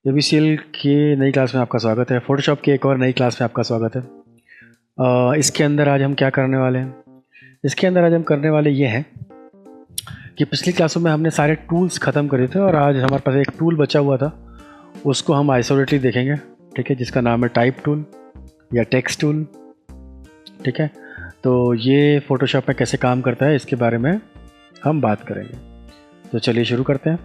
ABCL की नई class में आपका स्वागत है। फोटोशॉप की एक और नई क्लास में आपका स्वागत है। इसके अंदर आज हम क्या करने वाले हैं? इसके अंदर आज हम करने वाले ये हैं कि पिछली क्लासों में हमने सारे टूल्स ख़त्म करे थे और आज हमारे पास एक टूल बचा हुआ था, उसको हम आइसोलेटली देखेंगे। ठीक है, जिसका नाम है टाइप टूल या टेक्स्ट टूल। ठीक है, तो ये फ़ोटोशॉप में कैसे काम करता है इसके बारे में हम बात करेंगे। तो चलिए शुरू करते हैं।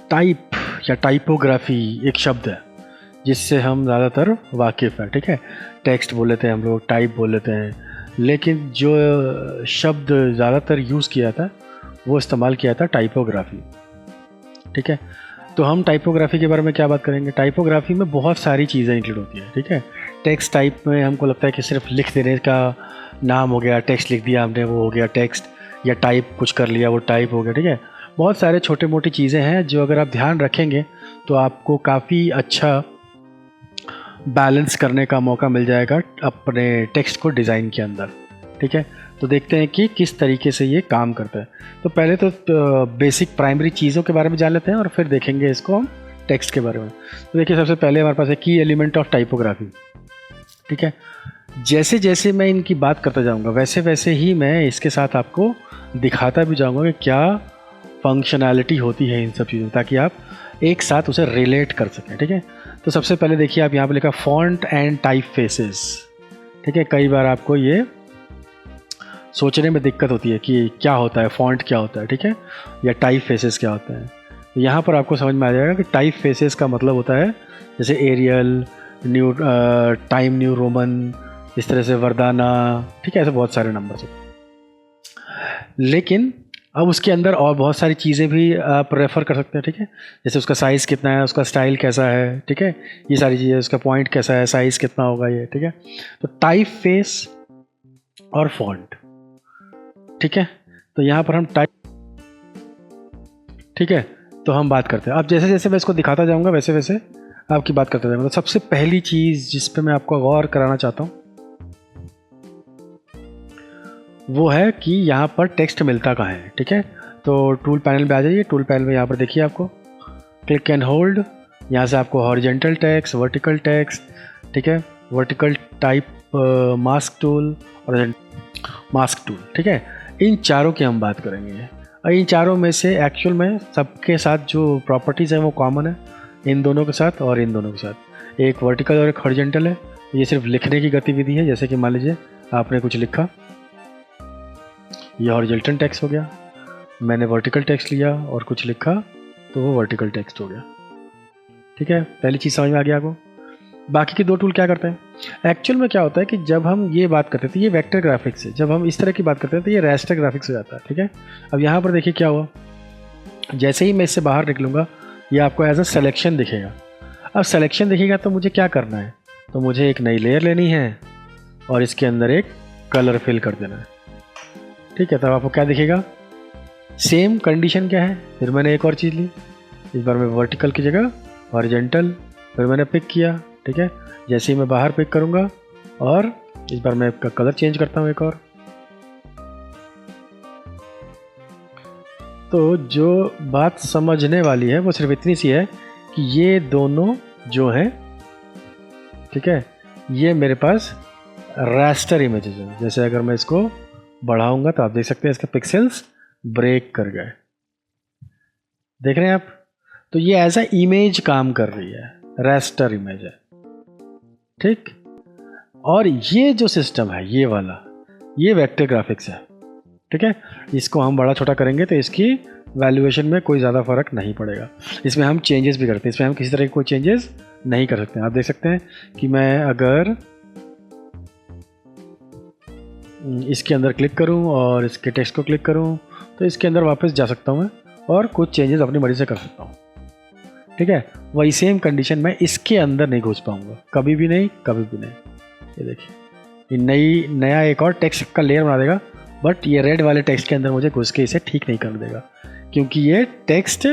टाइप या टाइपोग्राफी एक शब्द है जिससे हम ज़्यादातर वाकिफ़ हैं। ठीक है, टेक्स्ट बोल लेते हैं हम लोग, टाइप बोल लेते हैं, लेकिन जो शब्द ज़्यादातर यूज़ किया था वो इस्तेमाल किया था टाइपोग्राफी। ठीक है, तो हम टाइपोग्राफी के बारे में क्या बात करेंगे। टाइपोग्राफी में बहुत सारी चीज़ें इंक्लूड होती हैं। ठीक है, टेक्स्ट टाइप में हमको लगता है कि सिर्फ लिख देने का नाम हो गया, टेक्स्ट लिख दिया हमने वो हो गया टेक्स्ट, या टाइप कुछ कर लिया वो टाइप हो गया। ठीक है, बहुत सारे छोटे मोटी चीज़ें हैं जो अगर आप ध्यान रखेंगे तो आपको काफ़ी अच्छा बैलेंस करने का मौका मिल जाएगा अपने टेक्स्ट को डिज़ाइन के अंदर। ठीक है, तो देखते हैं कि किस तरीके से ये काम करता है। तो पहले तो बेसिक प्राइमरी चीज़ों के बारे में जान लेते हैं और फिर देखेंगे इसको हम टेक्स्ट के बारे में। तो देखिए, सबसे पहले हमारे पास है की एलिमेंट ऑफ टाइपोग्राफी। ठीक है, जैसे जैसे मैं इनकी बात करता जाऊँगा वैसे वैसे ही मैं इसके साथ आपको दिखाता भी जाऊँगा कि क्या फंक्शनैलिटी होती है इन सब चीज़ों, ताकि आप एक साथ उसे रिलेट कर सकें। ठीक है, तो सबसे पहले देखिए, आप यहाँ पे लिखा फॉन्ट एंड टाइप फेसेस। ठीक है, कई बार आपको ये सोचने में दिक्कत होती है कि क्या होता है, फॉन्ट क्या होता है, ठीक है, या टाइप फेसेस क्या होता है। तो यहाँ पर आपको समझ में आ जाएगा कि टाइप फेसेस का मतलब होता है जैसे Arial, New Time New Roman, इस तरह से वर्दाना। ठीक है, ऐसे बहुत सारे नंबर हैं, लेकिन अब उसके अंदर और बहुत सारी चीज़ें भी आप रेफ़र कर सकते हैं। ठीक है, जैसे उसका साइज़ कितना है, उसका स्टाइल कैसा है, ठीक है, ये सारी चीज़ें, उसका पॉइंट कैसा है, साइज़ कितना होगा ये। ठीक है, तो टाइप फेस और फॉन्ट। ठीक है, तो यहाँ पर हम टाइप, ठीक है, तो हम बात करते हैं। अब जैसे जैसे मैं इसको दिखाता जाऊँगा वैसे वैसे आपकी बात करते जाऊँगा। तो सबसे पहली चीज़ जिस पे मैं आपको गौर कराना चाहता हूँ वो है कि यहाँ पर टेक्स्ट मिलता कहाँ है। ठीक है, तो टूल पैनल में आ जाइए। टूल पैनल में यहाँ पर देखिए, आपको क्लिक एंड होल्ड, यहाँ से आपको हॉरिजेंटल टेक्स्ट, वर्टिकल टेक्स्ट, ठीक है, वर्टिकल टाइप, मास्क टूल और मास्क टूल। ठीक है, इन चारों की हम बात करेंगे और इन चारों में से एक्चुअल में सबके साथ जो प्रॉपर्टीज़ हैं वो कॉमन है इन दोनों के साथ और इन दोनों के साथ। एक वर्टिकल और एक हॉरिजेंटल है। ये सिर्फ लिखने की गतिविधि है। जैसे कि मान लीजिए आपने कुछ लिखा, ये हॉरिजॉन्टल टेक्स्ट हो गया, मैंने वर्टिकल टेक्स्ट लिया और कुछ लिखा तो वो वर्टिकल टेक्स्ट हो गया। ठीक है, पहली चीज़ समझ में आ गया आपको। बाकी के दो टूल क्या करते हैं? एक्चुअल में क्या होता है कि जब हम ये बात करते थे ये वेक्टर ग्राफिक्स है, जब हम इस तरह की बात करते हैं तो ये रास्टर ग्राफिक्स हो जाता है। ठीक है, अब यहाँ पर देखिए क्या हुआ, जैसे ही मैं इससे बाहर निकलूँगा ये आपको एज अ सेलेक्शन दिखेगा। अब सेलेक्शन दिखेगा तो मुझे क्या करना है, तो मुझे एक नई लेयर लेनी है और इसके अंदर एक कलर फिल कर देना है। ठीक है, तब आपको क्या दिखेगा, सेम कंडीशन क्या है। फिर मैंने एक और चीज़ ली, इस बार मैं वर्टिकल की जगह हॉरिजॉन्टल, फिर मैंने पिक किया। ठीक है, जैसे ही मैं बाहर पिक करूँगा और इस बार मैं इसका कलर चेंज करता हूँ एक और, तो जो बात समझने वाली है वो सिर्फ इतनी सी है कि ये दोनों जो हैं, ठीक है, ये मेरे पास रास्टर इमेजेस हैं। जैसे अगर मैं इसको बढ़ाऊंगा तो आप देख सकते हैं इसके पिक्सेल्स ब्रेक कर गए, देख रहे हैं आप। तो ये एज अ इमेज काम कर रही है, रास्टर इमेज है। ठीक, और ये जो सिस्टम है ये वाला, ये वेक्टर ग्राफिक्स है। ठीक है, इसको हम बड़ा छोटा करेंगे तो इसकी वैल्यूएशन में कोई ज़्यादा फर्क नहीं पड़ेगा। इसमें हम चेंजेस भी करते हैं, इसमें हम किसी तरह के कोई चेंजेस नहीं कर सकते हैं। आप देख सकते हैं कि मैं अगर इसके अंदर क्लिक करूं और इसके टेक्स्ट को क्लिक करूं तो इसके अंदर वापस जा सकता हूं मैं और कुछ चेंजेस अपनी मर्जी से कर सकता हूं। ठीक है, वही सेम कंडीशन मैं इसके अंदर नहीं घुस पाऊंगा, कभी भी नहीं, कभी भी नहीं। ये देखिए, ये नया एक और टेक्स्ट का लेयर बना देगा, बट ये रेड वाले टेक्स्ट के अंदर मुझे घुस के इसे ठीक नहीं कर देगा, क्योंकि ये टेक्स्ट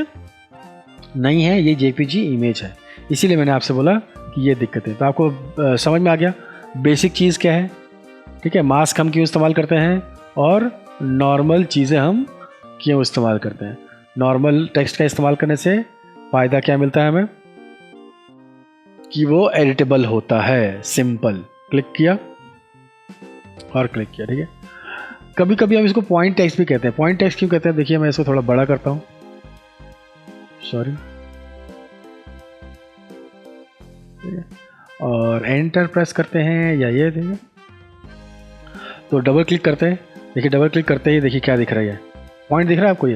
नहीं है, ये जेपीजी इमेज है। इसीलिए मैंने आपसे बोला कि ये दिक्कत है। तो आपको समझ में आ गया बेसिक चीज़ क्या है। ठीक है, मास्क हम क्यों इस्तेमाल करते हैं और नॉर्मल चीज़ें हम क्यों इस्तेमाल करते हैं। नॉर्मल टेक्स्ट का इस्तेमाल करने से फ़ायदा क्या मिलता है हमें कि वो एडिटेबल होता है। सिंपल, क्लिक किया और क्लिक किया, ठीक है। कभी कभी हम इसको पॉइंट टेक्स्ट भी कहते हैं। पॉइंट टेक्स्ट क्यों कहते हैं, देखिए मैं इसको थोड़ा बड़ा करता हूँ, सॉरी, और एंटर प्रेस करते हैं या ये देखिए, तो डबल क्लिक करते हैं, देखिए डबल क्लिक करते ही देखिए क्या दिख रहा है, पॉइंट दिख रहा है आपको।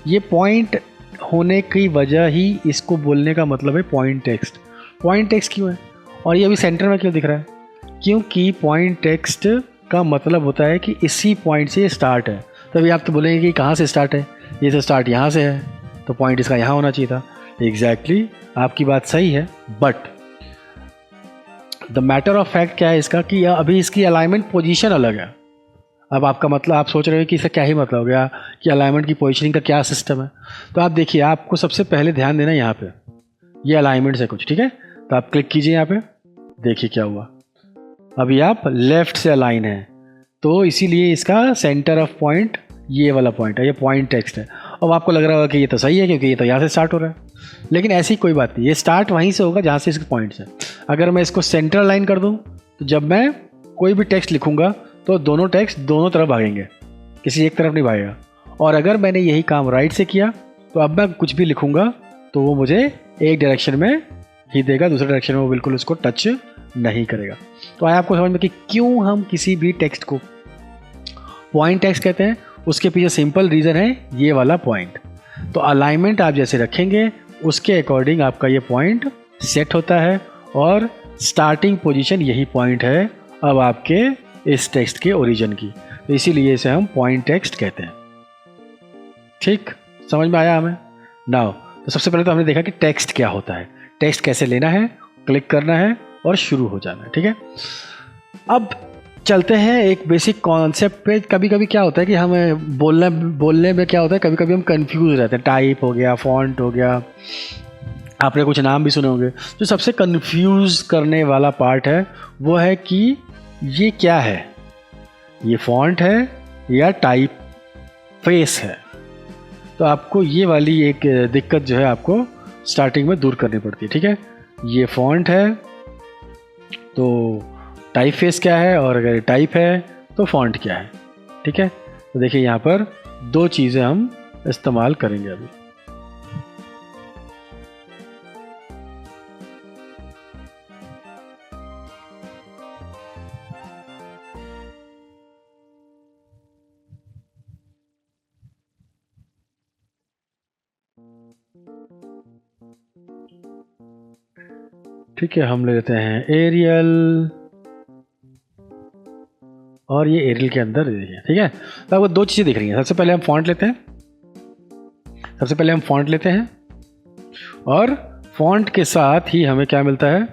ये पॉइंट होने की वजह ही इसको बोलने का मतलब है पॉइंट टेक्स्ट। पॉइंट टेक्स्ट क्यों है और ये अभी सेंटर में क्यों दिख रहा है, क्योंकि पॉइंट टेक्स्ट का मतलब होता है कि इसी पॉइंट से स्टार्ट है। तभी आप तो बोलेंगे कि कहाँ से स्टार्ट है, ये तो स्टार्ट यहाँ से है, तो पॉइंट इसका यहाँ होना चाहिए था। एग्जैक्टली आपकी बात सही है, but the matter of fact क्या है इसका कि अभी इसकी अलाइनमेंट पोजीशन अलग है। अब आपका मतलब, आप सोच रहे हो कि इसका क्या ही मतलब हो गया कि अलाइनमेंट की पोजीशनिंग का क्या सिस्टम है। तो आप देखिए, आपको सबसे पहले ध्यान देना यहाँ पे, ये अलाइनमेंट है कुछ, ठीक है। तो आप क्लिक कीजिए यहाँ पे, देखिए क्या हुआ, अभी आप लेफ्ट से अलाइन है, तो इसीलिए इसका सेंटर ऑफ पॉइंट ये वाला पॉइंट है, ये पॉइंट टेक्स्ट है। अब आपको लग रहा होगा कि ये तो सही है क्योंकि ये तो यहाँ से स्टार्ट हो रहा है, लेकिन ऐसी कोई बात नहीं, ये स्टार्ट वहीं से होगा जहाँ से इसके पॉइंट्स है। अगर मैं इसको सेंटर अलाइन कर दूँ तो जब मैं कोई भी टेक्स्ट लिखूँगा तो दोनों टेक्स्ट दोनों तरफ भागेंगे, किसी एक तरफ नहीं भागेगा। और अगर मैंने यही काम राइट से किया तो अब मैं कुछ भी लिखूँगा तो वो मुझे एक डायरेक्शन में ही देगा, दूसरे डायरेक्शन में वो बिल्कुल उसको टच नहीं करेगा। तो आया आपको समझ में कि क्यों हम किसी भी टेक्स्ट को पॉइंट टेक्स्ट कहते हैं। उसके पीछे सिंपल रीज़न है ये वाला पॉइंट। तो अलाइनमेंट आप जैसे रखेंगे उसके अकॉर्डिंग आपका ये पॉइंट सेट होता है, और स्टार्टिंग पोजीशन यही पॉइंट है अब आपके इस टेक्स्ट के ओरिजिन की, तो इसीलिए इसे हम पॉइंट टेक्स्ट कहते हैं। ठीक, समझ में आया हमें। नाउ तो सबसे पहले तो हमने देखा कि टेक्स्ट क्या होता है, टेक्स्ट कैसे लेना है, क्लिक करना है और शुरू हो जाना है, ठीक है। अब चलते हैं एक बेसिक कॉन्सेप्ट पे। कभी कभी क्या होता है कि हमें बोलने में क्या होता है, कभी कभी हम कंफ्यूज रहते हैं। टाइप हो गया, फॉन्ट हो गया, आपने कुछ नाम भी सुने होंगे। जो सबसे कंफ्यूज करने वाला पार्ट है वो है कि ये क्या है, ये फॉन्ट है या टाइप फेस है। तो आपको ये वाली एक दिक्कत जो है आपको स्टार्टिंग में दूर करनी पड़ती है, ठीक है। ये फॉन्ट है तो टाइप फेस क्या है, और अगर टाइप है तो फॉन्ट क्या है, ठीक है। तो देखिए यहाँ पर दो चीज़ें हम इस्तेमाल करेंगे अभी। ठीक है, हम ले लेते हैं एरियल, और ये एरियल के अंदर देखिए, ठीक है। तो आपको दो चीज़ें दिख रही हैं। सबसे पहले हम फॉन्ट लेते हैं, और फॉन्ट के साथ ही हमें क्या मिलता है,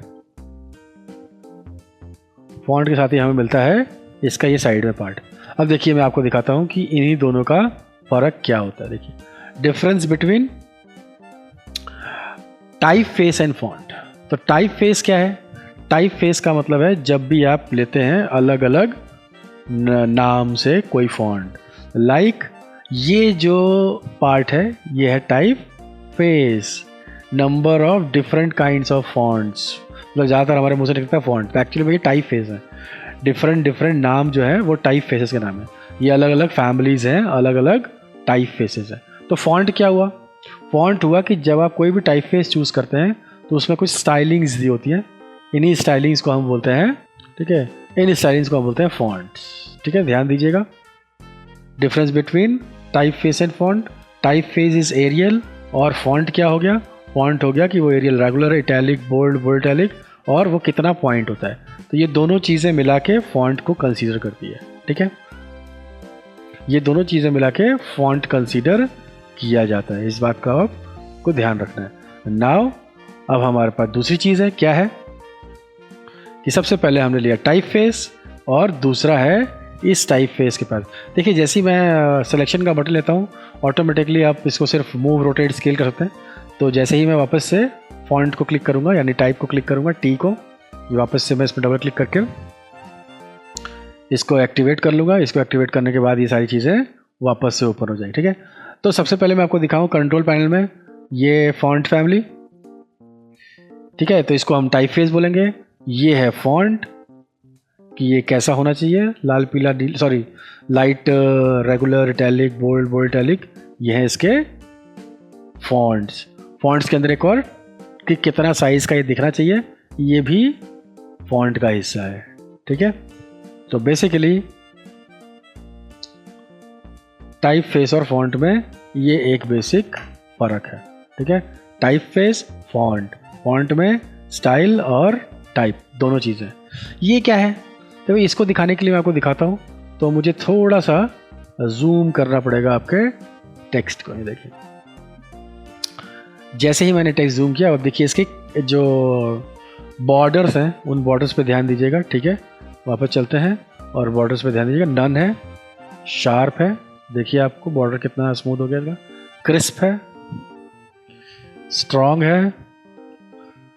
फॉन्ट के साथ ही हमें मिलता है इसका ये साइड में पार्ट। अब देखिए मैं आपको दिखाता हूँ कि इन्हीं दोनों का फ़र्क क्या होता है। देखिए difference between type face and font. तो टाइप फेस क्या है, टाइप फेस का मतलब है जब भी आप लेते हैं अलग अलग नाम से कोई फॉन्ट, लाइक ये जो पार्ट है ये है type face, number of different kinds of fonts. मतलब ज़्यादातर हमारे मुंह से निकलता है फॉन्ट, एक्चुअली में ये टाइप फेस है। डिफरेंट नाम जो है वो टाइप फेसेस के नाम है। ये अलग अलग फैमिलीज़ हैं, अलग अलग टाइप फेसेस हैं। तो फॉन्ट क्या हुआ, फॉन्ट हुआ कि जब आप कोई भी टाइप फेस चूज़ करते हैं तो उसमें कुछ स्टाइलिंग्स दी होती हैं, इन्हीं स्टाइलिंग्स को हम बोलते हैं, ठीक है, इन स्टाइलिंग्स को हम बोलते हैं फॉन्ट्स, ठीक है। ध्यान दीजिएगा, difference between type face and font. Type face is Arial, और फॉन्ट क्या हो गया, फॉन्ट हो गया कि वो Arial, regular, italic, bold, bold italic, और वो कितना पॉइंट होता है। तो ये दोनों चीज़ें मिला के फॉन्ट को कंसीडर करती है, ठीक है। ये दोनों चीज़ें मिला के फॉन्ट कंसीडर किया जाता है, इस बात का आपको ध्यान रखना है। नाउ अब हमारे पास दूसरी चीज़ है, क्या है कि सबसे पहले हमने लिया टाइप फेस, और दूसरा है इस टाइप फेस के पास। देखिए जैसे ही मैं सिलेक्शन का बटन लेता हूँ ऑटोमेटिकली आप इसको सिर्फ मूव, रोटेट, स्केल कर सकते हैं। तो जैसे ही मैं वापस से फॉन्ट को क्लिक करूँगा, यानी टाइप को क्लिक करूँगा, टी को, वापस से मैं इसमें डबल क्लिक करके इसको एक्टिवेट कर लूँगा। इसको एक्टिवेट करने के बाद ये सारी चीज़ें वापस से ओपन हो जाएगी। ठीक है, तो सबसे पहले मैं आपको दिखाऊँ कंट्रोल पैनल में ये फॉन्ट फैमिली। ठीक है, तो इसको हम टाइप फेस बोलेंगे। ये है फॉन्ट कि ये कैसा होना चाहिए, लाल पीला sorry light, regular, italic, bold, bold italic, ये है इसके फॉन्ट्स। फॉन्ट्स के अंदर एक और कि कितना साइज़ का ये दिखना चाहिए, ये भी फॉन्ट का हिस्सा है। ठीक है, तो बेसिकली टाइप फेस और फॉन्ट में ये एक बेसिक फ़र्क है। ठीक है, टाइप फेस, फॉन्ट में स्टाइल और टाइप दोनों चीज़ें। ये क्या है, तो इसको दिखाने के लिए मैं आपको दिखाता हूँ। तो मुझे थोड़ा सा जूम करना पड़ेगा आपके टेक्स्ट को। ये देखिए, जैसे ही मैंने टेक्स्ट जूम किया, अब देखिए इसके जो बॉर्डर्स हैं उन बॉर्डर्स पे ध्यान दीजिएगा। ठीक है, वापस चलते हैं और बॉर्डर्स पे ध्यान दीजिएगा। नन है, शार्प है, देखिए आपको बॉर्डर कितना स्मूथ हो गया इसका, क्रिस्प है, स्ट्रॉन्ग है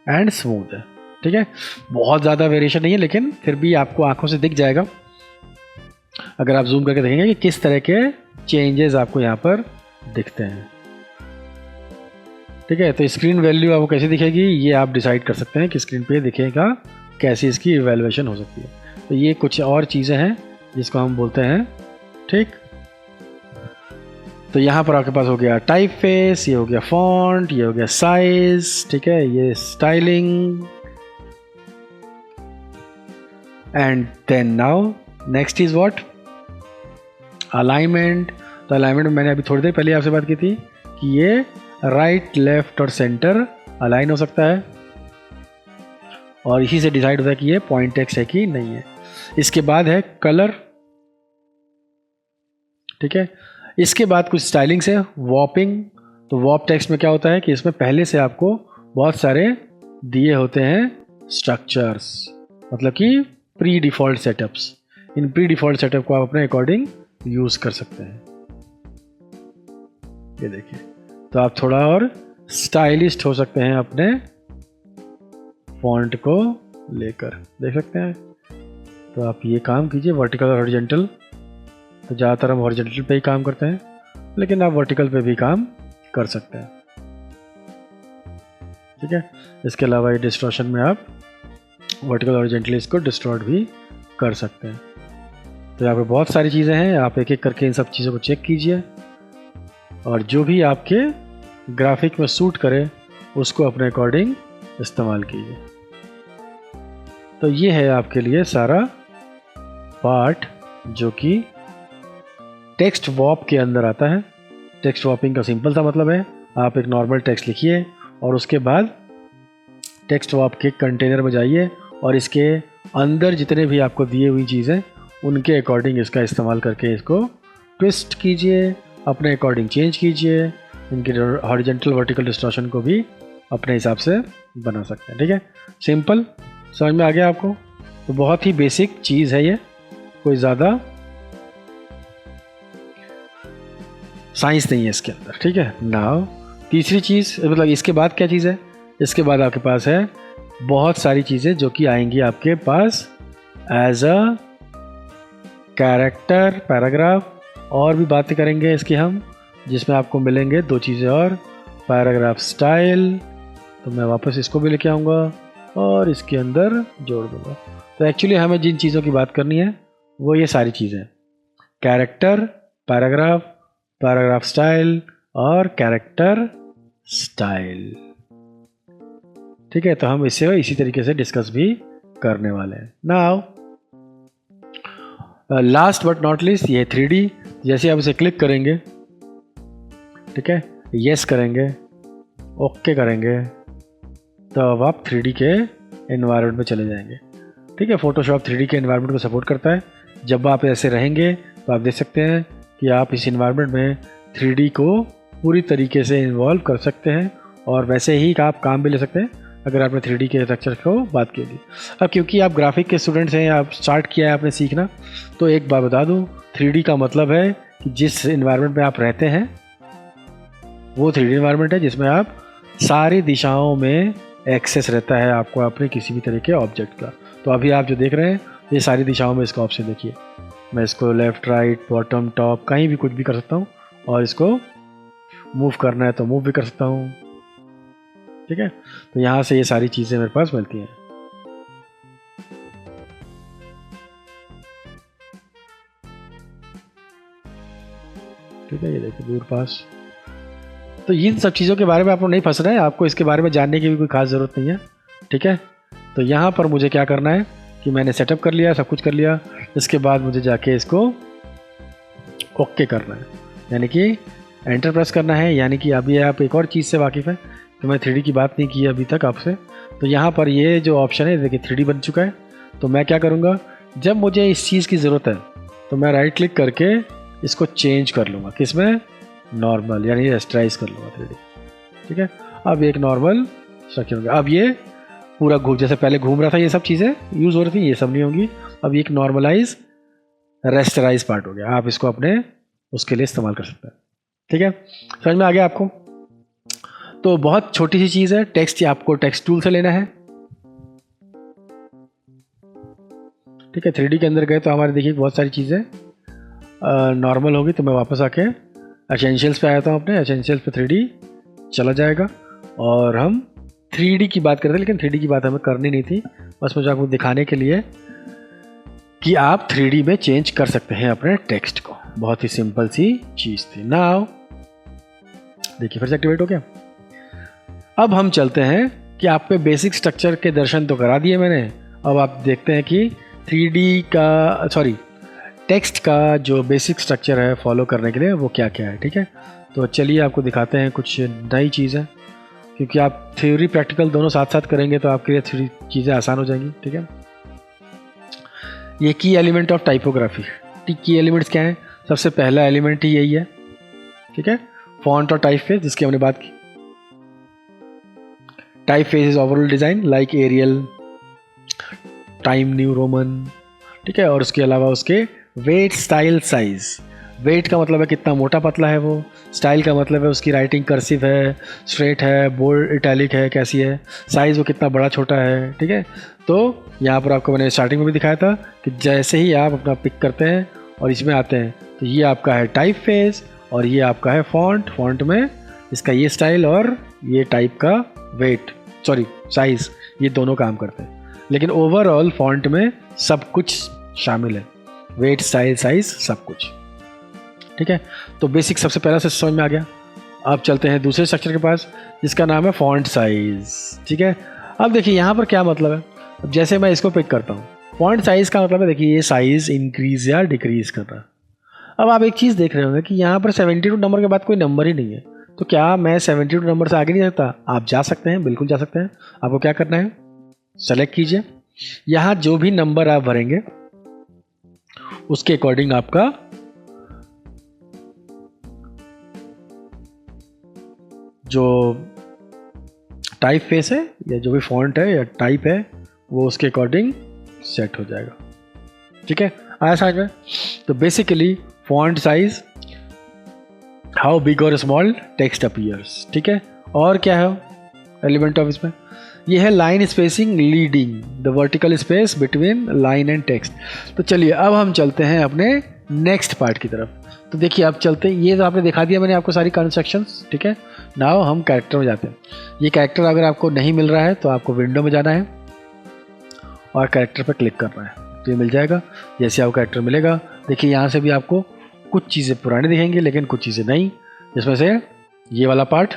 एंड स्मूथ है। ठीक है, बहुत ज़्यादा वेरिएशन नहीं है, लेकिन फिर भी आपको आंखों से दिख जाएगा अगर आप जूम करके देखेंगे कि किस तरह के चेंजेस आपको यहाँ पर दिखते हैं। ठीक है, तो स्क्रीन वैल्यू आपको कैसे दिखेगी ये आप डिसाइड कर सकते हैं कि स्क्रीन पे दिखेगा कैसी इसकी इवैल्यूएशन हो सकती है। तो ये कुछ और चीज़ें हैं जिसको हम बोलते हैं। ठीक, तो यहाँ पर आपके पास हो गया टाइप फेस, ये हो गया फॉन्ट, ये हो गया साइज। ठीक है, ये styling and then now next is what, alignment. तो अलाइनमेंट में मैंने अभी थोड़ी देर पहले आपसे बात की थी कि ये राइट, लेफ्ट और सेंटर अलाइन हो सकता है और इसी से डिसाइड होता है कि ये पॉइंट टेक्स्ट है कि नहीं है। इसके बाद है कलर। ठीक है, इसके बाद कुछ स्टाइलिंग्स है, वॉपिंग। तो वॉप टेक्स्ट में क्या होता है कि इसमें पहले से आपको बहुत सारे दिए होते हैं स्ट्रक्चर्स, मतलब कि प्री डिफ़ॉल्ट सेटअप्स। इन प्री डिफ़ॉल्ट सेटअप को आप अपने अकॉर्डिंग यूज़ कर सकते हैं। ये देखिए, तो आप थोड़ा और स्टाइलिस्ट हो सकते हैं अपने फॉन्ट को लेकर, देख सकते हैं। तो आप ये काम कीजिए वर्टिकल और हॉरिजॉन्टल। तो ज़्यादातर हम हॉरिजॉन्टल पे ही काम करते हैं, लेकिन आप वर्टिकल पे भी काम कर सकते हैं। ठीक है, इसके अलावा ये डिस्टॉर्शन में आप वर्टिकल हॉरिजॉन्टली इसको डिस्टॉर्ट भी कर सकते हैं। तो यहाँ पे बहुत सारी चीज़ें हैं, आप एक एक करके इन सब चीज़ों को चेक कीजिए और जो भी आपके ग्राफिक में सूट करे उसको अपने अकॉर्डिंग इस्तेमाल कीजिए। तो ये है आपके लिए सारा पार्ट जो कि टेक्स्ट वॉप के अंदर आता है। टेक्स्ट वॉपिंग का सिंपल सा मतलब है आप एक नॉर्मल टेक्स्ट लिखिए और उसके बाद टेक्स्ट वॉप के कंटेनर में जाइए और इसके अंदर जितने भी आपको दिए हुई चीज़ें उनके अकॉर्डिंग इसका इस्तेमाल करके इसको ट्विस्ट कीजिए, अपने अकॉर्डिंग चेंज कीजिए। इनके हॉरिजॉन्टल वर्टिकल डिस्टॉर्शन को भी अपने हिसाब से बना सकते हैं। ठीक है, सिंपल, समझ में आ गया आपको। तो बहुत ही बेसिक चीज़ है ये, कोई ज़्यादा साइंस नहीं है इसके अंदर। ठीक है, नाउ तीसरी चीज़, मतलब इसके बाद क्या चीज़ है, इसके बाद आपके पास है बहुत सारी चीज़ें जो कि आएंगी आपके पास एज अ कैरेक्टर, पैराग्राफ, और भी बातें करेंगे इसकी हम, जिसमें आपको मिलेंगे दो चीज़ें और, पैराग्राफ स्टाइल। तो मैं वापस इसको भी लेके आऊँगा और इसके अंदर जोड़ दूँगा। तो एक्चुअली हमें जिन चीज़ों की बात करनी है वो ये सारी चीज़ें, कैरेक्टर, पैराग्राफ, पैराग्राफ स्टाइल और कैरेक्टर स्टाइल। ठीक है, तो हम इसे इसी तरीके से डिस्कस भी करने वाले हैं। Now last but not least, ये 3D। जैसे आप इसे क्लिक करेंगे, ठीक है, यस करेंगे, ओके करेंगे, तो अब आप 3D के एनवायरनमेंट में चले जाएंगे। ठीक है, फोटोशॉप 3D के एनवायरनमेंट को सपोर्ट करता है। जब आप ऐसे रहेंगे तो आप देख सकते हैं कि आप इस एनवायरनमेंट में 3D को पूरी तरीके से इन्वॉल्व कर सकते हैं और वैसे ही आप काम भी ले सकते हैं अगर आपने 3D के स्ट्रक्चर को बात की थी। अब क्योंकि आप ग्राफिक के स्टूडेंट्स हैं, आप स्टार्ट किया है आपने सीखना, तो एक बात बता दूं, 3D का मतलब है कि जिस इन्वायरमेंट में आप रहते हैं वो 3D इन्वायरमेंट है जिसमें आप सारी दिशाओं में एक्सेस रहता है आपको अपने किसी भी तरह के ऑब्जेक्ट का। तो अभी आप जो देख रहे हैं ये सारी दिशाओं में इसका ऑप्शन देखिए, मैं इसको लेफ़्ट राइट बॉटम टॉप कहीं भी कुछ भी कर सकता हूँ, और इसको मूव करना है तो मूव भी कर सकता हूँ। ठीक है, तो यहाँ से ये सारी चीज़ें मेरे पास मिलती हैं। ठीक है, ये देखिए दूर पास। तो इन सब चीज़ों के बारे में आपको नहीं फंसना है, आपको इसके बारे में जानने की भी कोई खास ज़रूरत नहीं है। ठीक है, तो यहाँ पर मुझे क्या करना है कि मैंने सेटअप कर लिया, सब कुछ कर लिया, इसके बाद मुझे जाके इसको ओके करना है, यानी कि एंटर प्रेस करना है। यानी कि अभी आप एक और चीज़ से वाकिफ़ है, तो मैं 3D की बात नहीं की अभी तक आपसे। तो यहाँ पर ये जो ऑप्शन है देखिए 3D बन चुका है। तो मैं क्या करूँगा, जब मुझे इस चीज़ की ज़रूरत है तो मैं राइट क्लिक करके इसको चेंज कर लूँगा, किसमें, नॉर्मल, यानी रेस्टराइज कर लूँगा 3D। ठीक है, अब एक नॉर्मल स्ट्रक्चर हो गया। अब ये पूरा घूम, जैसे पहले घूम रहा था ये सब चीज़ें यूज़ हो रही थी, ये सब नहीं होंगी। अब ये एक नॉर्मलाइज रेस्टराइज पार्ट हो गया, आप इसको अपने उसके लिए इस्तेमाल कर सकते हैं। ठीक है, समझ में आ गया आपको। तो बहुत छोटी सी चीज़ है, टेक्स्ट आपको टेक्स्ट टूल से लेना है। ठीक है, 3D के अंदर गए तो हमारे देखिए बहुत सारी चीज़ें नॉर्मल होगी। तो मैं वापस आके एसेंशियल्स पे आया था, अपने एसेंशियल्स पे 3D चला जाएगा और हम 3D की बात करते हैं, लेकिन 3D की बात हमें करनी नहीं थी, बस मुझे आपको दिखाने के लिए कि आप 3D में चेंज कर सकते हैं अपने टेक्स्ट को। बहुत ही सिंपल सी चीज़ थी। नाउ देखिए फिर से एक्टिवेट हो गया। अब हम चलते हैं कि आप पे बेसिक स्ट्रक्चर के दर्शन तो करा दिए मैंने। अब आप देखते हैं कि 3D का टेक्स्ट का जो बेसिक स्ट्रक्चर है फॉलो करने के लिए वो क्या क्या है। ठीक है, तो चलिए आपको दिखाते हैं कुछ नई चीज़ें, क्योंकि आप थ्योरी प्रैक्टिकल दोनों साथ साथ करेंगे तो आपके लिए थोड़ी चीज़ें आसान हो जाएंगी। ठीक है, ये की एलिमेंट ऑफ टाइपोग्राफी। की एलिमेंट्स क्या हैं, सबसे पहला एलिमेंट ही यही है। ठीक है, फॉन्ट और टाइप फेस, जिसकी हमने बात की। Type face is overall design like Arial, Time New Roman. ठीक है, और उसके अलावा उसके वेट, स्टाइल, साइज। वेट का मतलब है कितना मोटा पतला है वो, स्टाइल का मतलब है उसकी राइटिंग कर्सिव है, स्ट्रेट है, बोल्ड, इटैलिक है, कैसी है, साइज़ वो कितना बड़ा छोटा है। ठीक है, तो यहाँ पर आपको मैंने स्टार्टिंग में भी दिखाया था कि जैसे ही आप अपना पिक करते हैं और इसमें आते हैं तो ये आपका है टाइप फेस और ये आपका है फॉन्ट। फॉन्ट में इसका ये स्टाइल और ये टाइप का वेट, साइज़, ये दोनों काम करते हैं, लेकिन ओवरऑल फॉन्ट में सब कुछ शामिल है, वेट, स्टाइल, साइज, सब कुछ। ठीक है, तो बेसिक सबसे पहला से समझ में आ गया। अब चलते हैं दूसरे स्ट्रक्चर के पास, जिसका नाम है फॉन्ट साइज। ठीक है, अब देखिए यहाँ पर क्या मतलब है। अब जैसे मैं इसको पिक करता हूँ, फॉन्ट साइज का मतलब है देखिए ये साइज इंक्रीज या डिक्रीज कर रहा है। अब आप एक चीज़ देख रहे होंगे कि यहाँ पर 72 नंबर के बाद कोई नंबर ही नहीं है, तो क्या मैं 72 नंबर से आगे नहीं सकता? आप जा सकते हैं, बिल्कुल जा सकते हैं। आपको क्या करना है, सेलेक्ट कीजिए, यहाँ जो भी नंबर आप भरेंगे उसके अकॉर्डिंग आपका जो टाइप फेस है या जो भी फॉन्ट है या टाइप है वो उसके अकॉर्डिंग सेट हो जाएगा। ठीक है, आया समझ में। तो basically font size, how big और स्मॉल टेक्स्ट अपीयर्स। ठीक है, और क्या है एलिमेंट ऑफ इसमें, ये है line spacing, leading the vertical space between line and text. तो चलिए अब हम चलते हैं अपने नेक्स्ट पार्ट की तरफ। तो देखिए अब चलते हैं, ये तो आपने दिखा दिया मैंने आपको सारी कंस्ट्रक्शंस। ठीक है, नाउ हम कैरेक्टर में जाते हैं। ये कैरेक्टर अगर आपको नहीं मिल रहा है तो आपको विंडो में जाना है और कैरेक्टर पर क्लिक करना है, तो ये मिल जाएगा। जैसे आपको कैरेक्टर मिलेगा, देखिए यहाँ से भी आपको कुछ चीज़ें पुरानी दिखेंगी लेकिन कुछ चीज़ें नहीं, जिसमें से ये वाला पार्ट,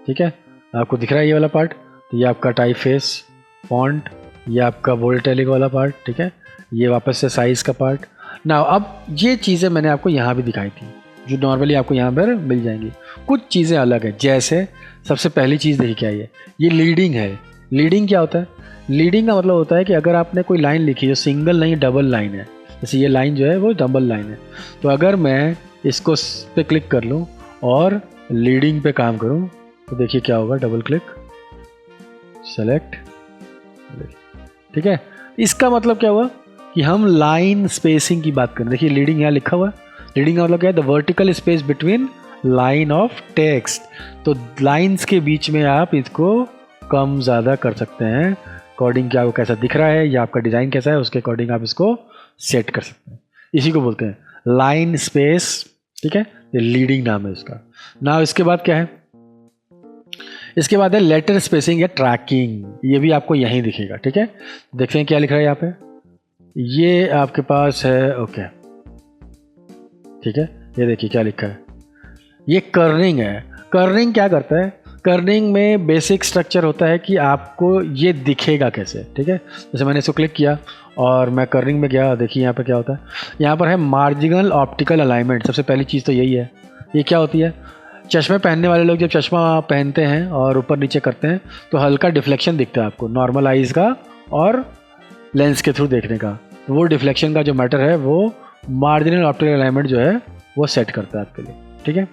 ठीक है, आपको दिख रहा है ये वाला पार्ट, तो ये आपका टाइप फेस, फॉन्ट, ये आपका बोल्ड इटैलिक वाला पार्ट। ठीक है, ये वापस से साइज़ का पार्ट। ना अब ये चीज़ें मैंने आपको यहाँ भी दिखाई थी जो नॉर्मली आपको यहाँ पर मिल जाएंगी। कुछ चीज़ें अलग है, जैसे सबसे पहली चीज़ देखिए क्या है, ये लीडिंग है। लीडिंग क्या होता है, लीडिंग का मतलब होता है कि अगर आपने कोई लाइन लिखी जो सिंगल नहीं डबल लाइन है, जैसे ये लाइन जो है वो डबल लाइन है, तो अगर मैं इसको पे क्लिक कर लूँ और लीडिंग पे काम करूँ तो देखिए क्या होगा, डबल क्लिक, सेलेक्ट। ठीक है, इसका मतलब क्या हुआ कि हम लाइन स्पेसिंग की बात करें। देखिए लीडिंग यहाँ लिखा हुआ है, लीडिंग का मतलब क्या है, the vertical space between line of text. तो लाइंस के बीच में आप इसको कम ज़्यादा कर सकते हैं अकॉर्डिंग कि आपको कैसा दिख रहा है या आपका डिज़ाइन कैसा है उसके अकॉर्डिंग आप इसको सेट कर सकते हैं। इसी को बोलते हैं लाइन स्पेस, ठीक है, ये लीडिंग नाम है इसका। ना इसके बाद क्या है, इसके बाद है लेटर स्पेसिंग या ट्रैकिंग, ये भी आपको यहीं दिखेगा, ठीक है। देखते हैं क्या लिख रहा है यहाँ पे, ये आपके पास है, ओके ठीक है, ये देखिए क्या लिखा है, ये कर्निंग है। कर्निंग क्या करता है, कर्निंग में बेसिक स्ट्रक्चर होता है कि आपको ये दिखेगा कैसे, ठीक है। जैसे मैंने इसको क्लिक किया और मैं कर्निंग में गया, देखिए यहाँ पे क्या होता है, यहाँ पर है मार्जिनल ऑप्टिकल अलाइनमेंट। सबसे पहली चीज़ तो यही है, ये क्या होती है, चश्मे पहनने वाले लोग जब चश्मा पहनते हैं और ऊपर नीचे करते हैं तो हल्का डिफ्लेक्शन दिखता है आपको, नॉर्मल आइज़ का और लेंस के थ्रू देखने का। तो वो डिफ्लेक्शन का जो मैटर है वो मार्जिनल ऑप्टिकल अलाइनमेंट जो है वो सेट करता है आपके लिए, ठीक है।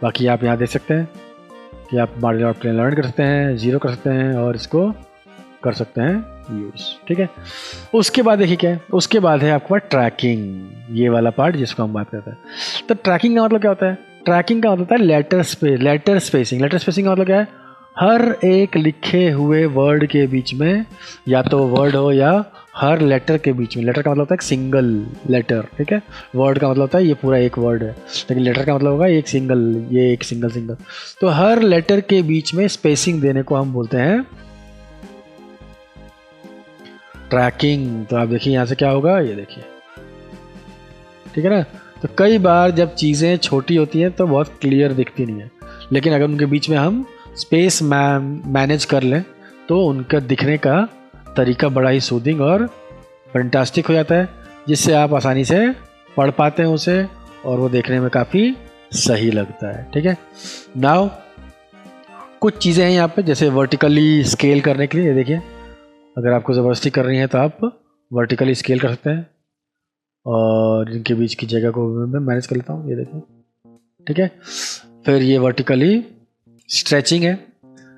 बाकी आप यहाँ देख सकते हैं कि आप मार्जिनल ऑप्टिकल अलाइनमेंट कर सकते हैं, ज़ीरो कर सकते हैं और इसको कर सकते हैं यूज़, ठीक है। उसके बाद देखिए क्या है, उसके बाद है आपके पास ट्रैकिंग, ये वाला पार्ट जिसको हम बात करते हैं। तो ट्रैकिंग का मतलब क्या होता है, ट्रैकिंग का मतलब होता है लेटर स्पेसिंग। लेटर स्पेसिंग का मतलब क्या है, हर एक लिखे हुए वर्ड के बीच में, या तो वर्ड हो या हर लेटर के बीच में, लेटर का मतलब होता है एक सिंगल लेटर, ठीक है। वर्ड का मतलब होता है ये पूरा एक वर्ड है, लेकिन लेटर का मतलब होगा एक सिंगल, ये एक सिंगल। तो हर लेटर के बीच में स्पेसिंग देने को हम बोलते हैं ट्रैकिंग। तो आप देखिए यहाँ से क्या होगा, ये देखिए, ठीक है ना। तो कई बार जब चीज़ें छोटी होती हैं तो बहुत क्लियर दिखती नहीं है, लेकिन अगर उनके बीच में हम स्पेस मैनेज कर लें तो उनका दिखने का तरीका बड़ा ही सूदिंग और फैंटास्टिक हो जाता है, जिससे आप आसानी से पढ़ पाते हैं उसे और वो देखने में काफ़ी सही लगता है, ठीक है। नाउ कुछ चीज़ें हैं यहाँ पे, जैसे वर्टिकली स्केल करने के लिए, ये देखिए, अगर आपको ज़बरदस्ती कर रही है तो आप वर्टिकली स्केल कर सकते हैं और इनके बीच की जगह को मैं मैनेज कर लेता हूँ, ये देखिए, ठीक है। फिर ये वर्टिकली स्ट्रेचिंग है,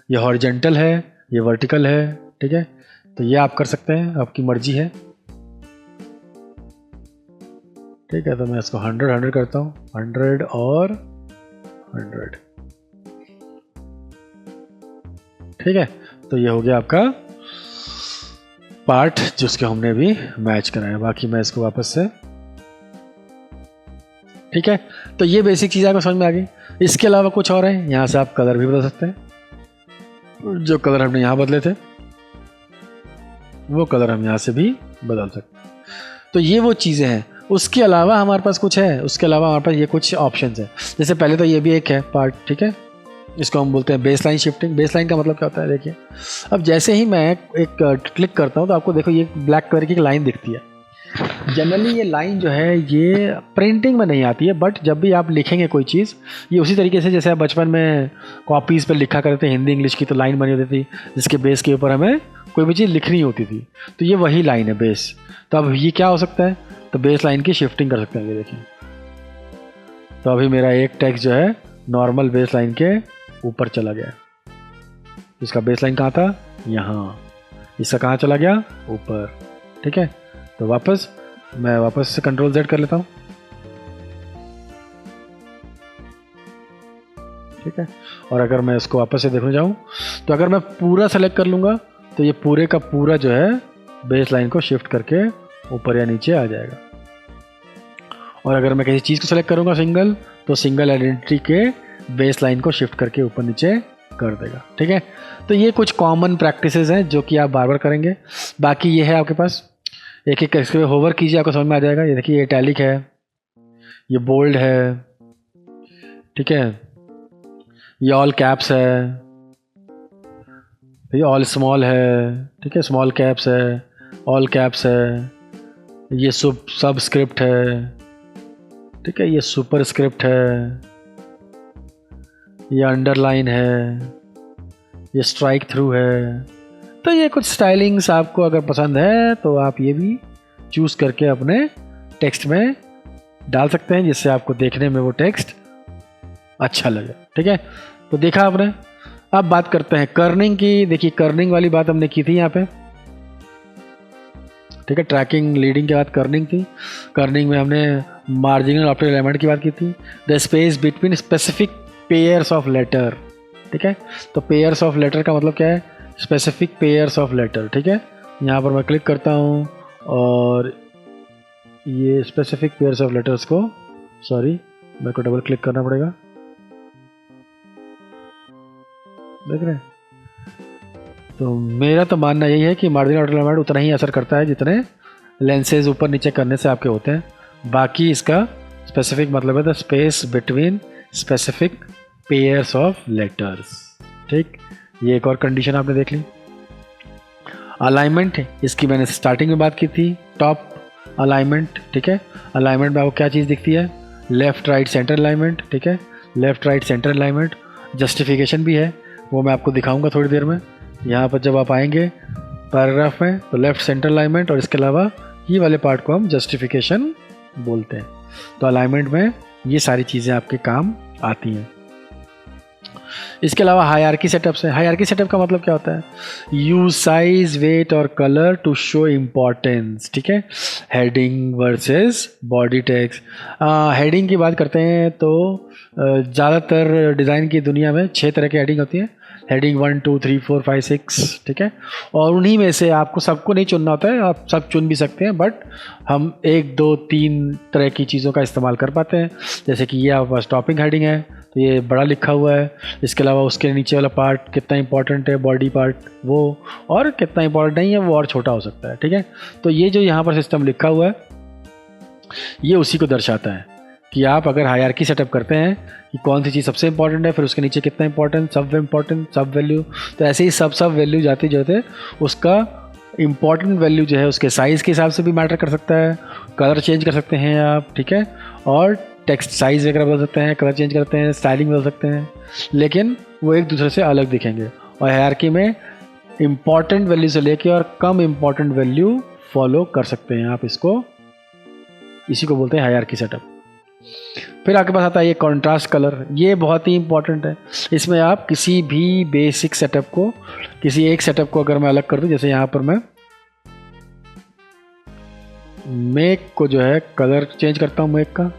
ये हॉरिजेंटल है, ये वर्टिकल है, ठीक है। तो ये आप कर सकते हैं, आपकी मर्जी है, ठीक है। तो मैं इसको 100 करता हूँ, 100 और 100, ठीक है। तो ये हो गया आपका पार्ट जिसके हमने भी मैच कराया। बाकी मैं इसको वापस से, ठीक है। तो ये बेसिक चीज़ आपको समझ में आ गई। इसके अलावा कुछ और है, यहाँ से आप कलर भी बदल सकते हैं, जो कलर हमने यहाँ बदले थे वो कलर हम यहाँ से भी बदल सकते हैं। तो ये वो चीज़ें हैं। उसके अलावा हमारे पास कुछ है, उसके अलावा हमारे पास ये कुछ ऑप्शंस हैं। जैसे पहले तो ये भी एक है पार्ट, ठीक है, इसको हम बोलते हैं base line shifting. Base line का मतलब क्या होता है, देखिए, अब जैसे ही मैं एक क्लिक करता हूँ तो आपको देखो ये ब्लैक कलर की एक लाइन दिखती है। जनरली ये लाइन जो है ये प्रिंटिंग में नहीं आती है, बट जब भी आप लिखेंगे कोई चीज़, ये उसी तरीके से जैसे आप बचपन में कॉपीज़ पर लिखा करते थे हिंदी इंग्लिश की, तो लाइन बनी होती थी जिसके बेस के ऊपर हमें कोई भी चीज़ लिखनी होती थी, तो ये वही लाइन है बेस। तो अब ये क्या हो सकता है, तो बेस लाइन की शिफ्टिंग कर सकते हैं। ये देखिए, तो अभी मेरा एक टेक्स्ट जो है नॉर्मल बेस लाइन के ऊपर चला गया। इसका बेस लाइन कहाँ था, यहाँ, इसका कहाँ चला गया, ऊपर, ठीक है। तो मैं वापस से Ctrl Z कर लेता हूँ, ठीक है। और अगर मैं इसको वापस से देखने जाऊँ तो अगर मैं पूरा सेलेक्ट कर लूँगा तो ये पूरे का पूरा जो है बेस लाइन को शिफ्ट करके ऊपर या नीचे आ जाएगा। और अगर मैं किसी चीज़ को सेलेक्ट करूँगा सिंगल, तो सिंगल आइडेंटिटी के बेस लाइन को शिफ्ट करके ऊपर नीचे कर देगा, ठीक है। तो ये कुछ कॉमन प्रैक्टिसेस हैं जो कि आप बार बार करेंगे। बाकी ये है आपके पास, एक एक करके होवर कीजिए, आपको समझ में आ जाएगा। ये देखिए, ये इटैलिक है, ये बोल्ड है, ठीक है, ये ऑल कैप्स है, ये ऑल स्मॉल है, ठीक है, स्मॉल कैप्स है, ऑल कैप्स है, ये सब स्क्रिप्ट है, ठीक है, ये सुपर स्क्रिप्ट है, ये अंडरलाइन है, ये स्ट्राइक थ्रू है। तो ये कुछ स्टाइलिंग्स आपको अगर पसंद है तो आप ये भी चूज़ करके अपने टेक्स्ट में डाल सकते हैं, जिससे आपको देखने में वो टेक्स्ट अच्छा लगे, ठीक है। तो देखा आपने। अब बात करते हैं कर्निंग की। देखिए, कर्निंग वाली बात हमने की थी यहाँ पे, ठीक है। ट्रैकिंग लीडिंग के बाद कर्निंग थी। कर्निंग में हमने मार्जिनल ऑप्टिकल अलाइनमेंट की बात की थी, the space between specific pairs of letter, ठीक है। तो पेयर्स ऑफ लेटर का मतलब क्या है, स्पेसिफिक पेयर्स ऑफ लेटर, ठीक है। यहाँ पर मैं क्लिक करता हूँ और ये स्पेसिफिक पेयर्स ऑफ लेटर्स को, सॉरी मेरे को डबल क्लिक करना पड़ेगा, देख रहे हैं। तो मेरा तो मानना यही है कि मार्जिनल आउटर अलाइनमेंट उतना ही असर करता है जितने लेंसेज ऊपर नीचे करने से आपके होते हैं। बाकी इसका स्पेसिफिक मतलब है the space between specific pairs of letters, ठीक। ये एक और कंडीशन आपने देख ली। अलाइनमेंट, इसकी मैंने स्टार्टिंग में बात की थी, टॉप अलाइनमेंट, ठीक है। अलाइनमेंट में आपको क्या चीज़ दिखती है, लेफ्ट राइट सेंटर अलाइनमेंट, ठीक है, left right centre alignment. Justification भी है, वो मैं आपको दिखाऊंगा थोड़ी देर में। यहाँ पर जब आप आएंगे पैराग्राफ में तो लेफ्ट सेंटर अलाइनमेंट और इसके अलावा ये वाले पार्ट को हम जस्टिफिकेशन बोलते हैं। तो अलाइनमेंट में ये सारी चीज़ें आपके काम आती हैं। इसके अलावा हायरार्की सेटअप्स है। हायरार्की सेटअप का मतलब क्या होता है, यूज साइज, वेट और कलर टू शो इम्पोर्टेंस, ठीक है। Heading versus body text. Heading की बात करते हैं तो ज़्यादातर डिज़ाइन की दुनिया में 6 तरह की हेडिंग होती है। हेडिंग 1 2 3 4 5 6, ठीक है। और उन्हीं में से आपको सबको नहीं चुनना होता है, आप सब चुन भी सकते हैं, बट हम 1 2 3 तरह की चीज़ों का इस्तेमाल कर पाते हैं। जैसे कि ये आपके पास टॉपिक हेडिंग है तो ये बड़ा लिखा हुआ है। इसके अलावा उसके नीचे वाला पार्ट कितना इंपॉर्टेंट है, बॉडी पार्ट वो, और कितना इंपॉर्टेंट नहीं है वो और छोटा हो सकता है, ठीक है। तो ये जो यहाँ पर सिस्टम लिखा हुआ है ये उसी को दर्शाता है कि आप अगर हायरार्की सेटअप करते हैं कि कौन सी चीज़ सबसे इंपॉर्टेंट है, फिर उसके नीचे कितना इंपॉर्टेंट, सब वैल्यू। तो ऐसे ही सब वैल्यू जाते जाते उसका इंपॉर्टेंट वैल्यू जो है उसके साइज़ के हिसाब से भी मैटर कर सकता है। कलर चेंज कर सकते हैं आप, ठीक है, और टेक्स्ट साइज़ वगैरह बदल सकते हैं, कलर चेंज करते हैं, स्टाइलिंग बदल सकते हैं, लेकिन वो एक दूसरे से अलग दिखेंगे। और हायरार्की में इम्पॉर्टेंट वैल्यू से लेके और कम इम्पॉर्टेंट वैल्यू फॉलो कर सकते हैं आप इसको, इसी को बोलते हैं हायरार्की सेटअप। फिर आपके पास आता है ये कॉन्ट्रास्ट कलर। ये बहुत ही इंपॉर्टेंट है। इसमें आप किसी भी बेसिक सेटअप को, किसी एक सेटअप को अगर मैं अलग कर दूं, जैसे यहाँ पर मैं मेक को जो है कलर चेंज करता हूँ मेक का,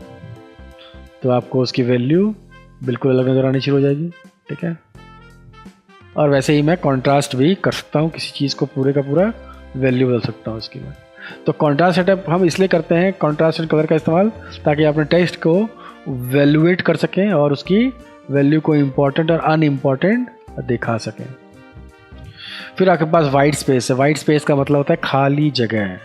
तो आपको उसकी वैल्यू बिल्कुल अलग नज़र आनी शुरू हो जाएगी, ठीक है। और वैसे ही मैं कॉन्ट्रास्ट भी कर सकता हूँ, किसी चीज़ को पूरे का पूरा वैल्यू बदल सकता हूँ उसकी मैं। तो कॉन्ट्रास्ट सेटअप हम इसलिए करते हैं, कॉन्ट्रास्ट एंड कलर का इस्तेमाल, ताकि अपने टेक्स्ट को वैल्यूएट कर सकें और उसकी वैल्यू को इम्पॉर्टेंट और अनइम्पॉर्टेंट दिखा सकें। फिर आपके पास वाइट स्पेस है। वाइट स्पेस का मतलब होता है खाली जगह है,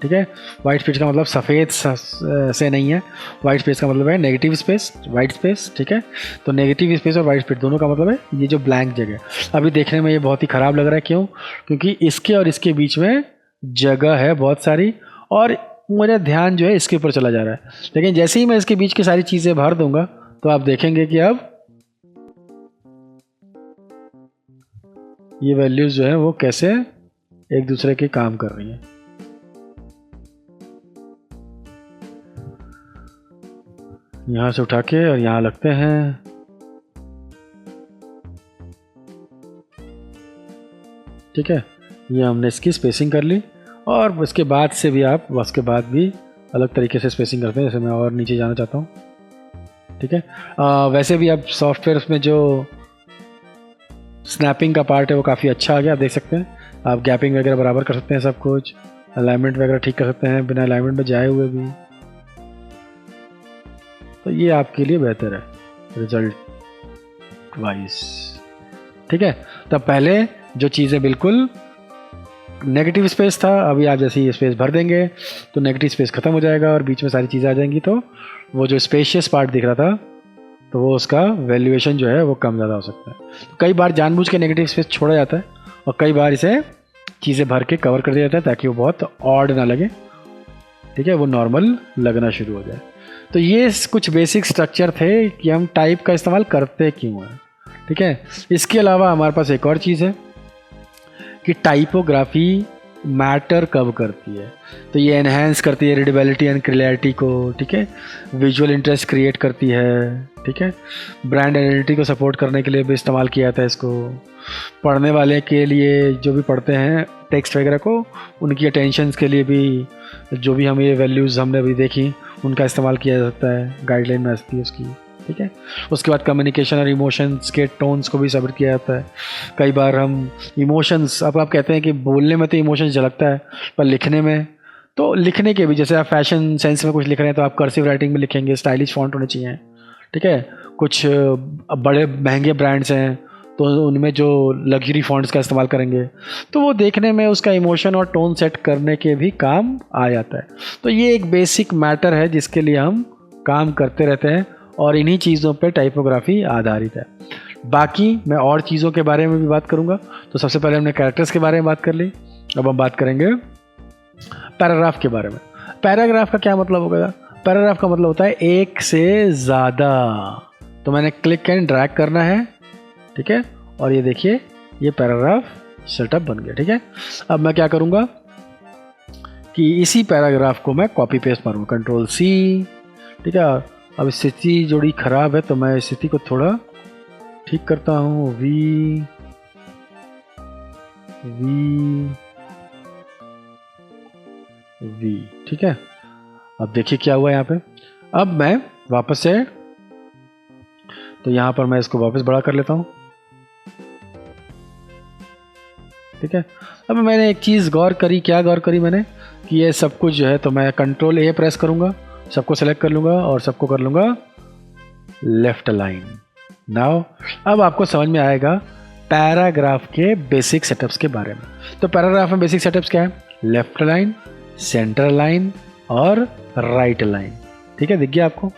ठीक है। वाइट स्पेस का मतलब सफ़ेद से नहीं है, वाइट स्पेस का मतलब है नेगेटिव स्पेस, वाइट स्पेस, ठीक है। तो नेगेटिव स्पेस और वाइट स्पेस दोनों का मतलब है ये जो ब्लैंक जगह। अभी देखने में ये बहुत ही ख़राब लग रहा है, क्यों? क्योंकि इसके और इसके बीच में जगह है बहुत सारी, और मेरा ध्यान जो है इसके ऊपर चला जा रहा है। लेकिन जैसे ही मैं इसके बीच की सारी चीज़ें भर दूंगा तो आप देखेंगे कि अब ये वैल्यूज़ जो है वो कैसे एक दूसरे के काम कर रही हैं। यहाँ से उठा के और यहाँ लगते हैं, ठीक है। ये हमने इसकी स्पेसिंग कर ली, और उसके बाद से भी आप उसके बाद भी अलग तरीके से स्पेसिंग करते हैं। जैसे मैं और नीचे जाना चाहता हूँ, ठीक है। वैसे भी अब सॉफ्टवेयर में जो स्नैपिंग का पार्ट है वो काफ़ी अच्छा आ गया, आप देख सकते हैं। आप गैपिंग वगैरह बराबर कर सकते हैं, सब कुछ अलाइनमेंट वगैरह ठीक कर सकते हैं बिना अलाइनमेंट में जाए हुए भी। तो ये आपके लिए बेहतर है रिजल्ट वाइज, ठीक है। तब पहले जो चीज़ें बिल्कुल नेगेटिव स्पेस था, अभी आप जैसे ही स्पेस भर देंगे तो नेगेटिव स्पेस ख़त्म हो जाएगा और बीच में सारी चीज़ें आ जाएंगी। तो वो जो स्पेशियस पार्ट दिख रहा था तो वो उसका वैल्यूएशन जो है वो कम ज़्यादा हो सकता है। तो कई बार जानबूझ के नेगेटिव स्पेस छोड़ा जाता है और कई बार इसे चीज़ें भर के कवर कर दिया जाता है ताकि वो बहुत ऑड ना लगे, ठीक है, वो नॉर्मल लगना शुरू हो जाए। तो ये कुछ बेसिक स्ट्रक्चर थे कि हम टाइप का इस्तेमाल करते क्यों हैं, ठीक है। इसके अलावा हमारे पास एक और चीज़ है कि टाइपोग्राफी मैटर कब करती है। तो ये एनहेंस करती है रीडेबिलिटी एंड क्लियरिटी को, ठीक है। विजुअल इंटरेस्ट क्रिएट करती है, ठीक है। ब्रांड आइडेंटिटी को सपोर्ट करने के लिए भी इस्तेमाल किया जाता है इसको। पढ़ने वाले के लिए, जो भी पढ़ते हैं टेक्स्ट वगैरह को, उनकी अटेंशन के लिए भी जो भी हम ये वैल्यूज़ हमने अभी देखी उनका इस्तेमाल किया जा सकता है, गाइडलाइन में आती है उसकी, ठीक है। उसके बाद कम्युनिकेशन और इमोशंस के टोन्स को भी सब्र किया जाता है। कई बार हम इमोशंस, अब आप कहते हैं कि बोलने में तो इमोशंस झलकता है, पर लिखने में, तो लिखने के भी, जैसे आप फैशन सेंस में कुछ लिख रहे हैं तो आप कर्सिव राइटिंग में लिखेंगे, स्टाइलिश फॉन्ट होने चाहिए, ठीक है। कुछ बड़े महंगे ब्रांड्स हैं तो उनमें जो लग्जरी फॉन्ट्स का इस्तेमाल करेंगे, तो वो देखने में उसका इमोशन और टोन सेट करने के भी काम आ जाता है। तो ये एक बेसिक मैटर है जिसके लिए हम काम करते रहते हैं और इन्हीं चीज़ों पे टाइपोग्राफी आधारित है। बाकी मैं और चीज़ों के बारे में भी बात करूँगा। तो सबसे पहले हमने कैरेक्टर्स के बारे में बात कर ली, अब हम बात करेंगे पैराग्राफ के बारे में। पैराग्राफ का क्या मतलब होगा? पैराग्राफ का मतलब होता है एक से ज़्यादा। तो मैंने क्लिक एंड ड्रैग करना है, ठीक है, और ये देखिए ये पैराग्राफ सेटअप बन गया, ठीक है। अब मैं क्या करूँगा कि इसी पैराग्राफ को मैं कॉपी पेस्ट मारूँगा, Ctrl+C, ठीक है। अब स्थिति जोड़ी ख़राब है तो मैं स्थिति को थोड़ा ठीक करता हूँ, वी, ठीक है। अब देखिए क्या हुआ यहाँ पे। अब मैं वापस से, तो यहाँ पर मैं इसको वापस बड़ा कर लेता हूँ, ठीक है। अब मैंने एक चीज़ गौर करी, क्या गौर करी मैंने, कि ये सब कुछ जो है, तो मैं Ctrl+A प्रेस करूँगा, सबको सेलेक्ट कर लूँगा और सबको कर लूँगा लेफ्ट अलाइन। नाउ अब आपको समझ में आएगा पैराग्राफ के बेसिक सेटअप्स के बारे में। तो पैराग्राफ में बेसिक सेटअप्स क्या है? लेफ्ट अलाइन, सेंटर अलाइन और राइट अलाइन, ठीक है, दिख गया आपको।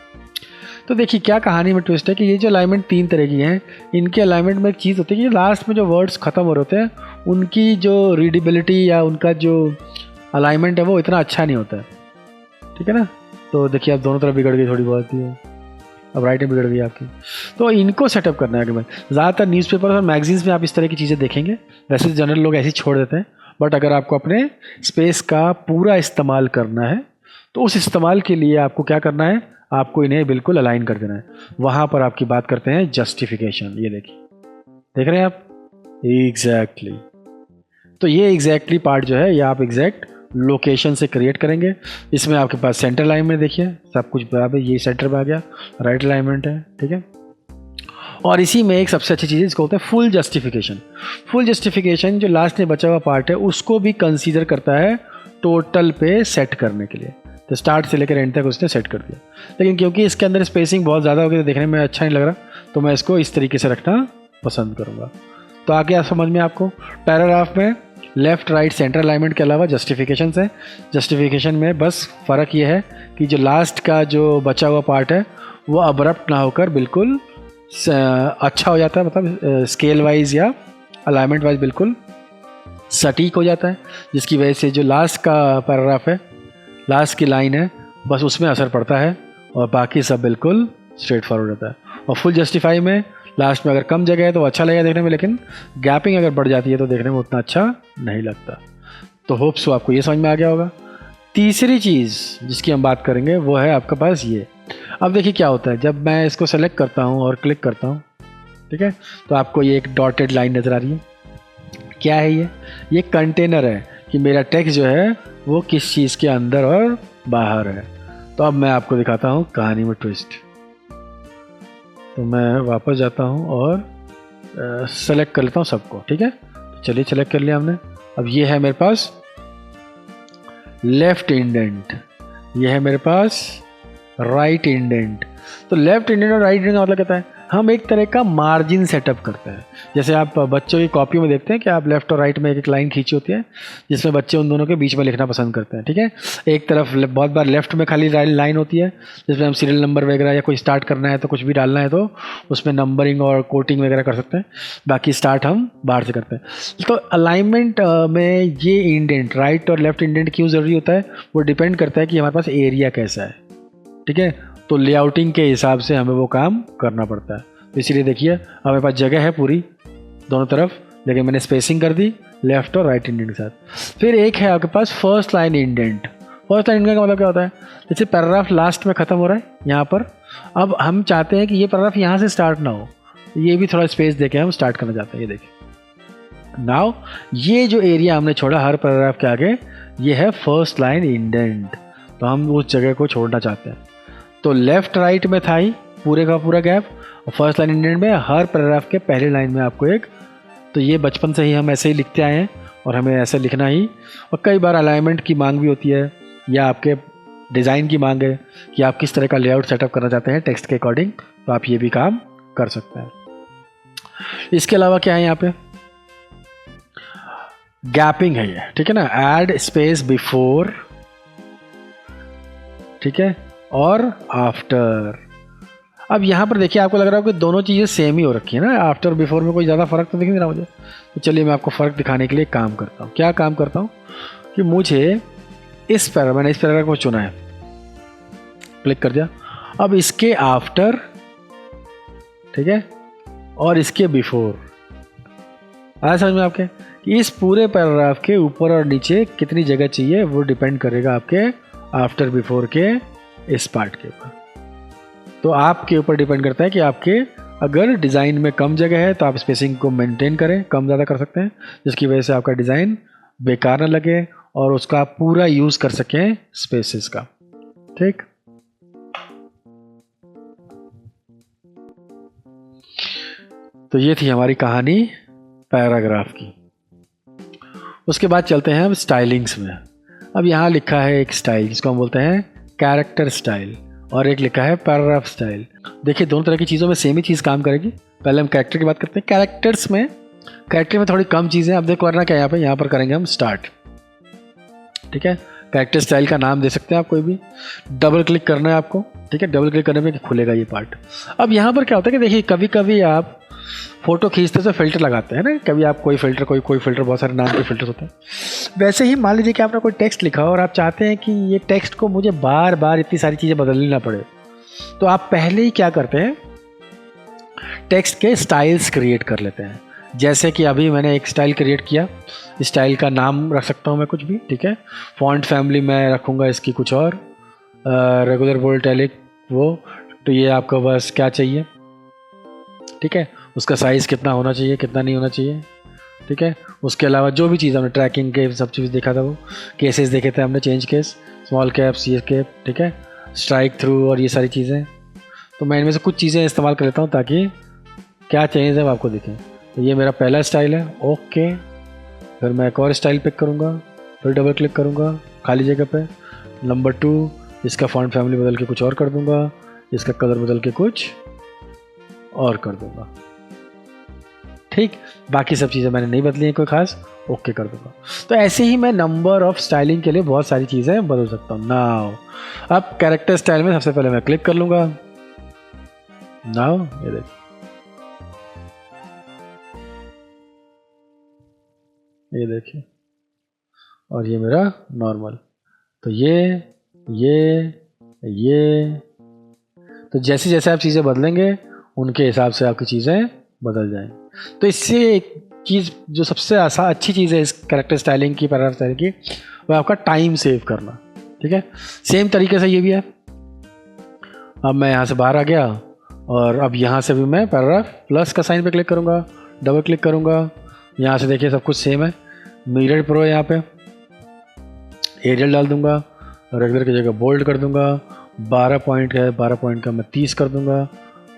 तो देखिए क्या कहानी में ट्विस्ट है कि ये जो अलाइनमेंट 3 तरह की हैं, इनके अलाइनमेंट में एक चीज़ होती है कि लास्ट में जो वर्ड्स ख़त्म हो रहे होते हैं उनकी जो रीडेबिलिटी या उनका जो अलाइनमेंट है वो इतना अच्छा नहीं होता है, ठीक है ना। तो देखिए अब दोनों तरफ बिगड़ गई थोड़ी बहुत ही, अब राइट में बिगड़ गई आपकी। तो इनको सेटअप करना है कि मैं ज़्यादातर न्यूज़पेपर और मैगजीन्स में आप इस तरह की चीज़ें देखेंगे। वैसे जनरल लोग ऐसे ही छोड़ देते हैं, बट अगर आपको अपने स्पेस का पूरा इस्तेमाल करना है तो उस इस्तेमाल के लिए आपको क्या करना है, आपको इन्हें बिल्कुल अलाइन कर देना है। वहाँ पर आपकी बात करते हैं जस्टिफिकेशन। ये देखिए, देख रहे हैं आप, एग्जैक्टली। तो ये एग्जैक्टली पार्ट जो है ये आप एग्जैक्ट लोकेशन से क्रिएट करेंगे। इसमें आपके पास सेंटर अलाइनमेंट देखिए सब कुछ बराबर, ये सेंटर में आ गया, राइट अलाइनमेंट है, ठीक है। और इसी में एक सबसे अच्छी चीज़ है, इसको होता है फुल जस्टिफिकेशन। फुल जस्टिफिकेशन जो लास्ट में बचा हुआ पार्ट है उसको भी कंसीडर करता है टोटल पे सेट करने के लिए। तो स्टार्ट से लेकर एंड तक उसने सेट कर दिया, लेकिन क्योंकि इसके अंदर स्पेसिंग बहुत ज़्यादा हो गई तो देखने में अच्छा नहीं लग रहा, तो मैं इसको इस तरीके से रखना पसंद करूँगा। तो आगे आप समझ में आपको पैराग्राफ में लेफ्ट राइट सेंटर अलाइनमेंट के अलावा जस्टिफिकेशन है। जस्टिफिकेशन में बस फ़र्क ये है कि जो लास्ट का जो बचा हुआ पार्ट है वो अब्रप्ट ना होकर बिल्कुल अच्छा हो जाता है, मतलब स्केल वाइज या अलाइनमेंट वाइज बिल्कुल सटीक हो जाता है, जिसकी वजह से जो लास्ट का पैराग्राफ है, लास्ट की लाइन है, बस उसमें असर पड़ता है और बाकी सब बिल्कुल स्ट्रेट फॉरवर्ड रहता है। और फुल जस्टिफाई में लास्ट में अगर कम जगह है तो अच्छा लगेगा देखने में, लेकिन गैपिंग अगर बढ़ जाती है तो देखने में उतना अच्छा नहीं लगता। तो होप सो आपको ये समझ में आ गया होगा। तीसरी चीज़ जिसकी हम बात करेंगे वो है आपके पास ये। अब देखिए क्या होता है, जब मैं इसको सेलेक्ट करता हूँ और क्लिक करता हूँ, ठीक है, तो आपको ये एक डॉटेड लाइन नज़र आ रही है। क्या है ये कंटेनर है कि मेरा टेक्स्ट जो है वो किस चीज़ के अंदर और बाहर है। तो अब मैं आपको दिखाता हूँ कहानी में ट्विस्ट। तो मैं वापस जाता हूँ और सेलेक्ट कर लेता हूँ सबको, ठीक है। तो चलिए सेलेक्ट कर लिया हमने। अब ये है मेरे पास लेफ्ट इंडेंट, ये है मेरे पास राइट इंडेंट। तो लेफ्ट इंडेंट और राइट इंडेंट का मतलब कहता है हम एक तरह का मार्जिन सेटअप करते हैं। जैसे आप बच्चों की कॉपी में देखते हैं कि आप लेफ्ट और राइट में एक लाइन खींची होती है जिसमें बच्चे उन दोनों के बीच में लिखना पसंद करते हैं, ठीक है। एक तरफ बहुत बार लेफ्ट में खाली लाइन होती है जिसमें हम सीरियल नंबर वगैरह या कोई स्टार्ट करना है तो कुछ भी डालना है तो उसमें नंबरिंग और कोटिंग वगैरह कर सकते हैं, बाकी स्टार्ट हम बाहर से करते हैं। तो अलाइनमेंट में ये इंडेंट राइट और लेफ्ट इंडेंट क्यों ज़रूरी होता है, वो डिपेंड करता है कि हमारे पास एरिया कैसा है, ठीक है। तो लेआउटिंग के हिसाब से हमें वो काम करना पड़ता है। तो इसीलिए देखिए हमारे पास जगह है पूरी दोनों तरफ, लेकिन मैंने स्पेसिंग कर दी लेफ्ट और राइट इंडेंट के साथ। फिर एक है आपके पास first line indent. First line indent का मतलब क्या होता है, जैसे पैराग्राफ लास्ट में ख़त्म हो रहा है यहाँ पर, अब हम चाहते हैं कि ये पैराग्राफ यहाँ से स्टार्ट ना हो, ये भी थोड़ा स्पेस देके हम स्टार्ट करना चाहते हैं। ये देखिए नाउ ये जो एरिया हमने छोड़ा हर पैराग्राफ के आगे, ये है फर्स्ट लाइन इंडेंट। तो हम उस जगह को छोड़ना चाहते हैं। तो लेफ्ट राइट में था ही पूरे का पूरा गैप, और फर्स्ट लाइन इंडेंट में हर पैराग्राफ के पहले लाइन में आपको एक। तो ये बचपन से ही हम ऐसे ही लिखते आए हैं और हमें ऐसे लिखना ही। और कई बार अलाइनमेंट की मांग भी होती है या आपके डिज़ाइन की मांग है कि आप किस तरह का लेआउट सेटअप करना चाहते हैं टेक्स्ट के अकॉर्डिंग, तो आप ये भी काम कर सकते हैं। इसके अलावा क्या है यहाँ पे, गैपिंग है ये, ठीक है ना, ऐड स्पेस बिफोर, ठीक है, और आफ्टर। अब यहाँ पर देखिए आपको लग रहा है कि दोनों चीज़ें सेम ही हो रखी है ना, आफ्टर और बिफोर में कोई ज़्यादा फ़र्क तो दिख नहीं रहा मुझे। तो चलिए मैं आपको फ़र्क दिखाने के लिए काम करता हूँ। क्या काम करता हूँ कि मुझे मैंने इस पैराग्राफ को चुना है, क्लिक कर दिया। अब इसके आफ्टर, ठीक है, और इसके बिफोर, आया समझ में आपके कि इस पूरे पैराग्राफ के ऊपर और नीचे कितनी जगह चाहिए, वो डिपेंड करेगा आपके आफ्टर बिफोर के इस पार्ट के ऊपर। तो आपके ऊपर डिपेंड करता है कि आपके अगर डिज़ाइन में कम जगह है तो आप स्पेसिंग को मेंटेन करें, कम ज़्यादा कर सकते हैं, जिसकी वजह से आपका डिज़ाइन बेकार ना लगे और उसका आप पूरा यूज़ कर सकें स्पेसेस का, ठीक। तो ये थी हमारी कहानी पैराग्राफ की। उसके बाद चलते हैं हम स्टाइलिंग्स में। अब यहाँ लिखा है एक स्टाइल जिसको हम बोलते हैं कैरेक्टर स्टाइल, और एक लिखा है पैराग्राफ स्टाइल। देखिए दोनों तरह की चीज़ों में सेम ही चीज़ काम करेगी। पहले हम कैरेक्टर की बात करते हैं। कैरेक्टर में थोड़ी कम चीज़ें। अब देखो करना क्या है यहाँ पर करेंगे हम स्टार्ट, ठीक है। कैरेक्टर स्टाइल का नाम दे सकते हैं आप कोई भी, डबल क्लिक करना है आपको, ठीक है। डबल क्लिक करने में खुलेगा ये पार्ट। अब यहाँ पर क्या होता है कि देखिए कभी कभी आप फोटो खींचते तो फिल्टर लगाते हैं ना, कभी आप कोई फिल्टर कोई फिल्टर, बहुत सारे नाम के फिल्टर होते हैं। वैसे ही मान लीजिए कि आपने कोई टेक्स्ट लिखा और आप चाहते हैं कि ये टेक्स्ट को मुझे बार बार इतनी सारी चीज़ें बदलनी ना पड़े, तो आप पहले ही क्या करते हैं, टेक्स्ट के स्टाइल्स क्रिएट कर लेते हैं। जैसे कि अभी मैंने एक स्टाइल क्रिएट किया, स्टाइल का नाम रख सकता हूँ मैं कुछ भी, ठीक है। फॉन्ट फैमिली मैं रखूँगा इसकी कुछ और, रेगुलर बोल्ड इटैलिक वो, तो ये आपको बस क्या चाहिए, ठीक है। उसका साइज़ कितना होना चाहिए, कितना नहीं होना चाहिए, ठीक है। उसके अलावा जो भी चीज़ हमने ट्रैकिंग के सब चीज़ देखा था, वो केसेस देखे थे हमने, चेंज केस, स्मॉल कैप्स, ये कैप, ठीक है, स्ट्राइक थ्रू और ये सारी चीज़ें। तो मैं इनमें से कुछ चीज़ें इस्तेमाल कर लेता हूँ ताकि क्या चेंज है वो आपको दिखें। तो ये मेरा पहला स्टाइल है, ओके। फिर मैं एक और स्टाइल पिक करूँगा, फिर डबल क्लिक करूँगा खाली जगह पे। नंबर 2, इसका फॉन्ट फैमिली बदल के कुछ और कर दूँगा, इसका कलर बदल के कुछ और कर दूँगा, ठीक। बाकी सब चीज़ें मैंने नहीं बदली हैं कोई खास, ओके कर दूँगा। तो ऐसे ही मैं नंबर ऑफ स्टाइलिंग के लिए बहुत सारी चीज़ें बदल सकता हूँ। नाउ अब कैरेक्टर स्टाइल में सबसे पहले मैं क्लिक कर लूँगा। नाउ ये देखिए, और ये मेरा नॉर्मल। तो ये तो जैसे जैसे आप चीज़ें बदलेंगे उनके हिसाब से आपकी चीज़ें बदल जाएंगी। तो इससे एक चीज़ जो सबसे अच्छी चीज़ है इस कैरेक्टर स्टाइलिंग की, पैराग्राफ स्टाइलिंग की, वो आपका टाइम सेव करना, ठीक है। सेम तरीके से ये भी है। अब मैं यहाँ से बाहर आ गया और अब यहाँ से भी मैं पैराग्राफ प्लस का साइन पे क्लिक करूँगा, डबल क्लिक करूँगा। यहाँ से देखिए सब कुछ सेम है। मिरर प्रो है, यहाँ पे एरियल डाल दूँगा, रेगुलर की जगह बोल्ड कर दूँगा। 12 पॉइंट है, 12 पॉइंट का मैं 30 कर दूँगा।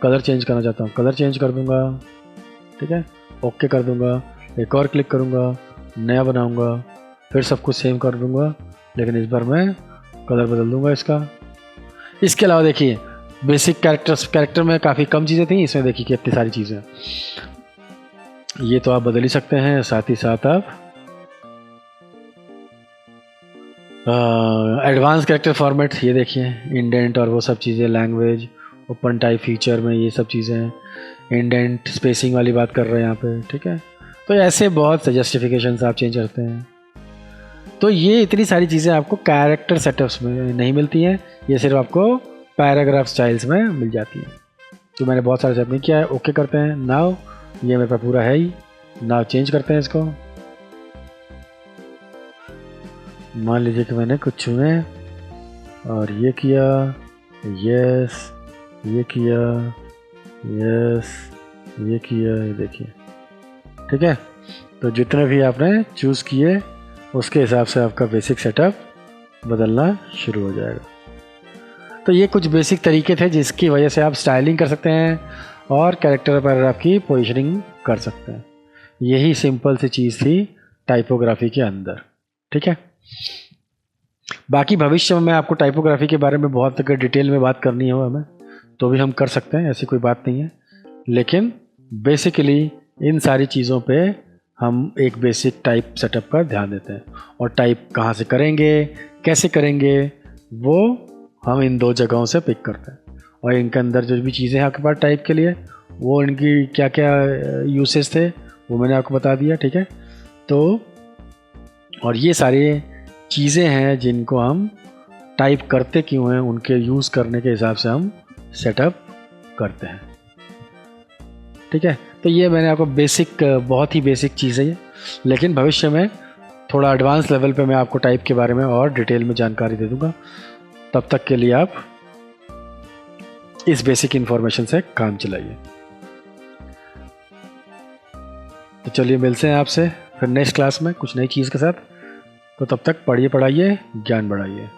कलर चेंज करना चाहता हूँ, कलर चेंज कर दूँगा, ठीक है। ओके कर दूँगा, एक और क्लिक करूँगा, नया बनाऊँगा, फिर सब कुछ सेम कर दूँगा, लेकिन इस बार मैं कलर बदल दूँगा इसका। इसके अलावा देखिए बेसिक कैरेक्टर में काफ़ी कम चीज़ें थी, इसमें देखिए कि इतनी सारी चीज़ें, ये तो आप बदल ही सकते हैं। साथ ही साथ आप एडवांस कैरेक्टर फॉर्मेट, ये देखिए इंडेंट और वो सब चीज़ें, लैंग्वेज, ओपन टाइप फीचर में ये सब चीज़ें, इंडेंट स्पेसिंग वाली बात कर रहे हैं यहाँ पे, ठीक है। तो ऐसे बहुत से जस्टिफिकेशंस आप चेंज करते हैं। तो ये इतनी सारी चीज़ें आपको कैरेक्टर सेटअप्स में नहीं मिलती हैं, ये सिर्फ आपको पैराग्राफ स्टाइल्स में मिल जाती हैं। तो मैंने बहुत सारे सेट नहीं किया है, ओके करते हैं। नाउ ये मेरे पास पूरा है ही, नाउ चेंज करते हैं इसको। मान लीजिए कि मैंने कुछ चुने और ये किया, यस, ये किया, यस, ये किया, ये देखिए, ठीक है। तो जितने भी आपने चूज़ किए उसके हिसाब से आपका बेसिक सेटअप बदलना शुरू हो जाएगा। तो ये कुछ बेसिक तरीके थे जिसकी वजह से आप स्टाइलिंग कर सकते हैं और कैरेक्टर पैराग्राफ की पोजीशनिंग कर सकते हैं। यही सिंपल सी चीज़ थी टाइपोग्राफी के अंदर, ठीक है। बाकी भविष्य में मैं आपको टाइपोग्राफी के बारे में बहुत अगर डिटेल में बात करनी हो हमें तो भी हम कर सकते हैं, ऐसी कोई बात नहीं है। लेकिन बेसिकली इन सारी चीज़ों पे हम एक बेसिक टाइप सेटअप का ध्यान देते हैं, और टाइप कहाँ से करेंगे, कैसे करेंगे, वो हम इन 2 जगहों से पिक करते हैं। और इनके अंदर जो भी चीज़ें हैं आपके पास टाइप के लिए, वो इनकी क्या क्या यूसेस थे वो मैंने आपको बता दिया, ठीक है। तो और ये सारी चीज़ें हैं जिनको हम टाइप करते क्यों हैं, उनके यूज़ करने के हिसाब से हम सेटअप करते हैं, ठीक है। तो ये मैंने आपको बेसिक, बहुत ही बेसिक चीज़ है ये, लेकिन भविष्य में थोड़ा एडवांस लेवल पे मैं आपको टाइप के बारे में और डिटेल में जानकारी दे दूँगा। तब तक के लिए आप इस बेसिक इन्फॉर्मेशन से काम चलाइए। तो चलिए मिलते हैं आपसे फिर नेक्स्ट क्लास में कुछ नई चीज़ के साथ। तो तब तक पढ़िए, पढ़ाइए, ज्ञान बढ़ाइए।